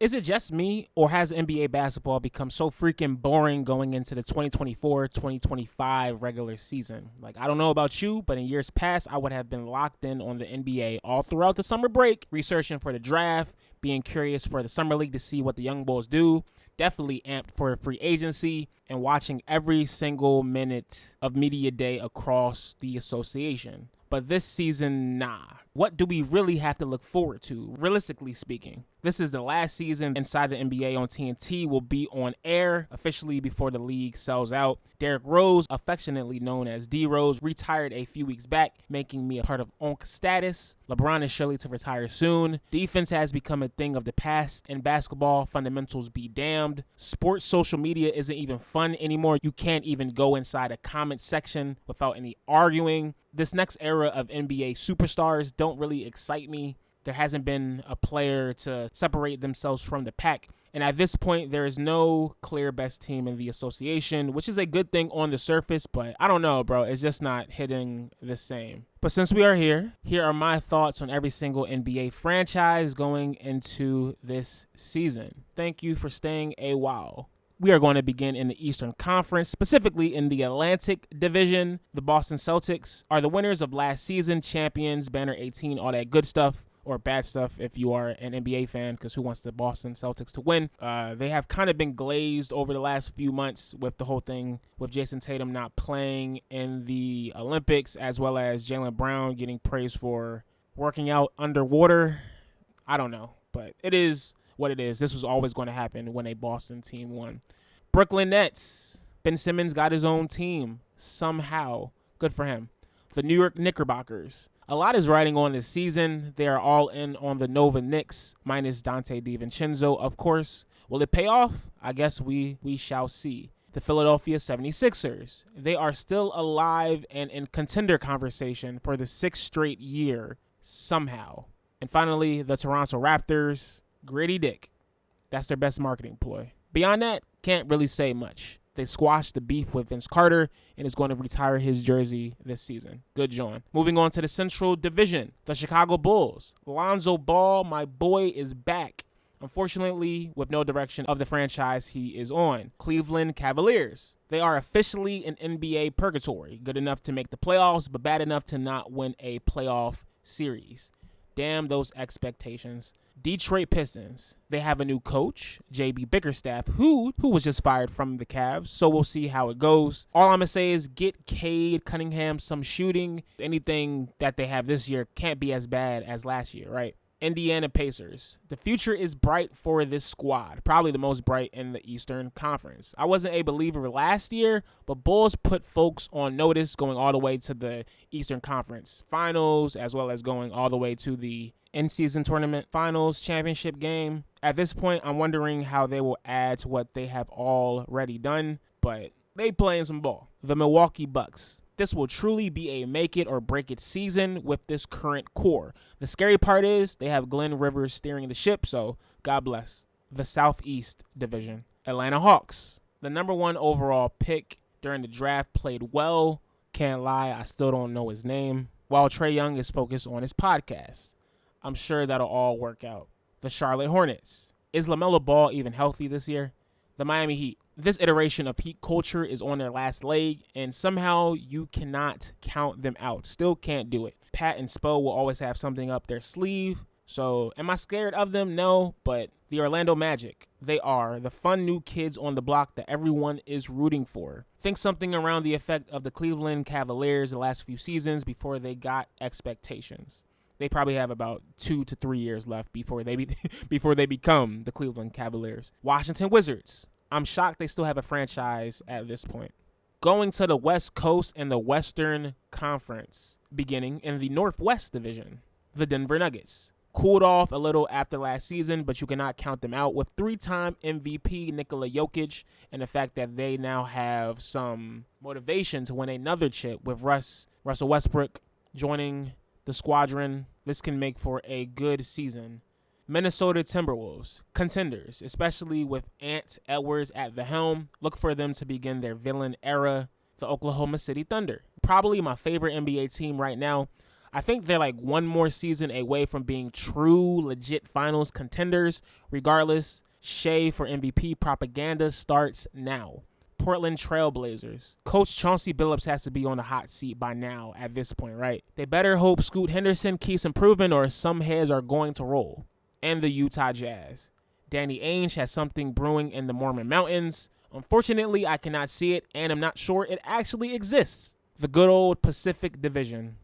Is it just me, or has NBA basketball become so freaking boring going into the 2024-2025 regular season? Like, I don't know about you, but in years past, I would have been locked in on the NBA all throughout the summer break, researching for the draft, being curious for the summer league to see what the young bulls do, definitely amped for free agency, and watching every single minute of media day across the association. But this season, nah. What do we really have to look forward to, realistically speaking? This is the last season Inside the NBA on TNT will be on air officially before the league sells out. Derrick Rose, affectionately known as D-Rose, retired a few weeks back, making me a part of ONK status. LeBron is surely to retire soon. Defense has become a thing of the past in basketball. Fundamentals be damned. Sports social media isn't even fun anymore. You can't even go inside a comment section without any arguing. This next era of NBA superstars don't really excite me. There hasn't been a player to separate themselves from the pack. And at this point, there is no clear best team in the association, which is a good thing on the surface, but I don't know, bro. It's just not hitting the same. But since we are here are my thoughts on every single NBA franchise going into this season. Thank you for staying a while. We are going to begin in the Eastern Conference, specifically in the Atlantic Division. The Boston Celtics are the winners of last season, champions, banner 18, all that good stuff. Or bad stuff if you are an NBA fan, because who wants the Boston Celtics to win? They have kind of been glazed over the last few months with the whole thing with Jason Tatum not playing in the Olympics, as well as Jaylen Brown getting praised for working out underwater. I don't know, but it is what it is. This was always going to happen when a Boston team won. Brooklyn Nets. Ben Simmons got his own team somehow. Good for him. The New York Knickerbockers. A lot is riding on this season. They are all in on the Nova Knicks, minus Dante DiVincenzo, of course. Will it pay off? I guess we shall see. The Philadelphia 76ers. They are still alive and in contender conversation for the 6th straight year, somehow. And finally, the Toronto Raptors. Gritty Dick. That's their best marketing ploy. Beyond that, can't really say much. They squashed the beef with Vince Carter and is going to retire his jersey this season. Good John. Moving on to the Central Division. The Chicago Bulls. Lonzo Ball, my boy, is back. Unfortunately, with no direction of the franchise he is on. Cleveland Cavaliers. They are officially in NBA purgatory. Good enough to make the playoffs, but bad enough to not win a playoff series. Damn those expectations. Detroit Pistons. They have a new coach, JB Bickerstaff, who was just fired from the Cavs, so we'll see how it goes. All I'm going to say is get Cade Cunningham some shooting. Anything that they have this year can't be as bad as last year, right? Indiana Pacers. The future is bright for this squad, probably the most bright in the Eastern Conference. I wasn't a believer last year, but Bulls put folks on notice going all the way to the Eastern Conference Finals, as well as going all the way to the in-season tournament finals championship game. At this point, I'm wondering how they will add to what they have already done, but they playing some ball. The Milwaukee Bucks. This will truly be a make it or break it season with this current core. The scary part is they have Glenn Rivers steering the ship, so God bless. The Southeast Division. Atlanta Hawks. The number 1 overall pick during the draft played well. Can't lie, I still don't know his name. While Trae Young is focused on his podcast. I'm sure that'll all work out. The Charlotte Hornets. Is LaMelo Ball even healthy this year? The Miami Heat. This iteration of Heat culture is on their last leg, and somehow you cannot count them out. Still can't do it. Pat and Spo will always have something up their sleeve. So, am I scared of them? No, but the Orlando Magic. They are the fun new kids on the block that everyone is rooting for. Think something around the effect of the Cleveland Cavaliers the last few seasons before they got expectations. They probably have about 2 to 3 years left before they become the Cleveland Cavaliers. Washington Wizards. I'm shocked they still have a franchise at this point. Going to the West Coast and the Western Conference, beginning in the Northwest Division. The Denver Nuggets. Cooled off a little after last season, but you cannot count them out with 3-time MVP Nikola Jokic and the fact that they now have some motivation to win another chip with Russell Westbrook joining the squadron. This can make for a good season. Minnesota Timberwolves, contenders, especially with Ant Edwards at the helm. Look for them to begin their villain era. The Oklahoma City Thunder, probably my favorite NBA team right now. I think they're like one more season away from being true, legit finals contenders. Regardless, Shea for MVP propaganda starts now. Portland Trailblazers. Coach Chauncey Billups has to be on the hot seat by now at this point, right? They better hope Scoot Henderson keeps improving or some heads are going to roll. And the Utah Jazz. Danny Ainge has something brewing in the Mormon Mountains. Unfortunately, I cannot see it, and I'm not sure it actually exists. The good old Pacific Division.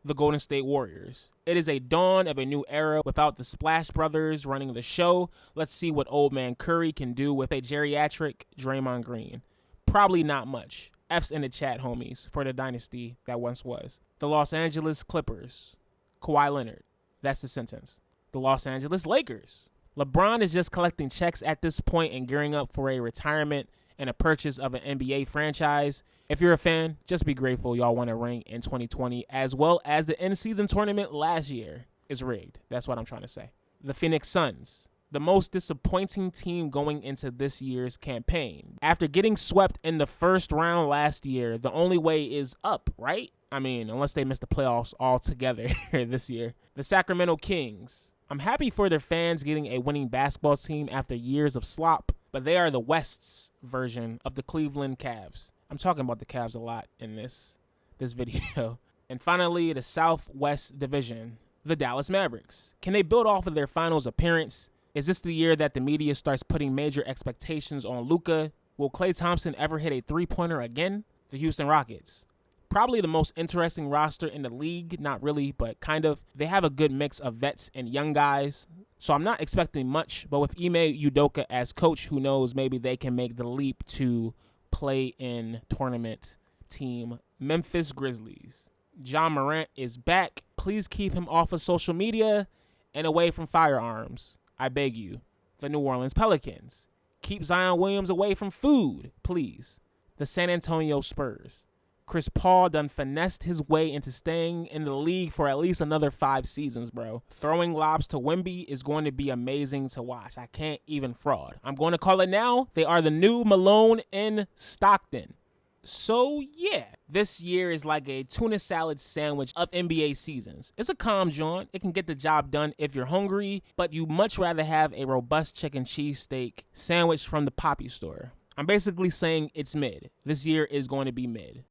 The Golden State Warriors. It is a dawn of a new era without the Splash Brothers running the show. Let's see what old man Curry can do with a geriatric Draymond Green. Probably not much. F's in the chat, homies, for the dynasty that once was. The Los Angeles Clippers. Kawhi Leonard. That's the sentence. The Los Angeles Lakers. LeBron is just collecting checks at this point and gearing up for a retirement and a purchase of an NBA franchise. If you're a fan, just be grateful y'all won a ring in 2020, as well as the in-season tournament last year is rigged. That's what I'm trying to say. The Phoenix Suns. The most disappointing team going into this year's campaign. After getting swept in the first round last year, the only way is up, right? I mean, unless they miss the playoffs altogether this year. The Sacramento Kings. I'm happy for their fans getting a winning basketball team after years of slop, but they are the West's version of the Cleveland Cavs. I'm talking about the Cavs a lot in this video. And finally, the Southwest Division. The Dallas Mavericks. Can they build off of their finals appearance? Is this the year that the media starts putting major expectations on Luka? Will Klay Thompson ever hit a three-pointer again? The Houston Rockets. Probably the most interesting roster in the league. Not really, but kind of. They have a good mix of vets and young guys. So I'm not expecting much, but with Ime Udoka as coach, who knows, maybe they can make the leap to play in tournament team. Memphis Grizzlies. Ja Morant is back. Please keep him off of social media and away from firearms. I beg you. The New Orleans Pelicans. Keep Zion Williams away from food, please. The San Antonio Spurs. Chris Paul done finessed his way into staying in the league for at least another 5 seasons, bro. Throwing lobs to Wemby is going to be amazing to watch. I can't even fraud. I'm going to call it now. They are the new Malone in Stockton. So, yeah, this year is like a tuna salad sandwich of NBA seasons. It's a calm joint. It can get the job done if you're hungry, but you much rather have a robust chicken cheesesteak sandwich from the Poppy store. I'm basically saying it's mid. This year is going to be mid.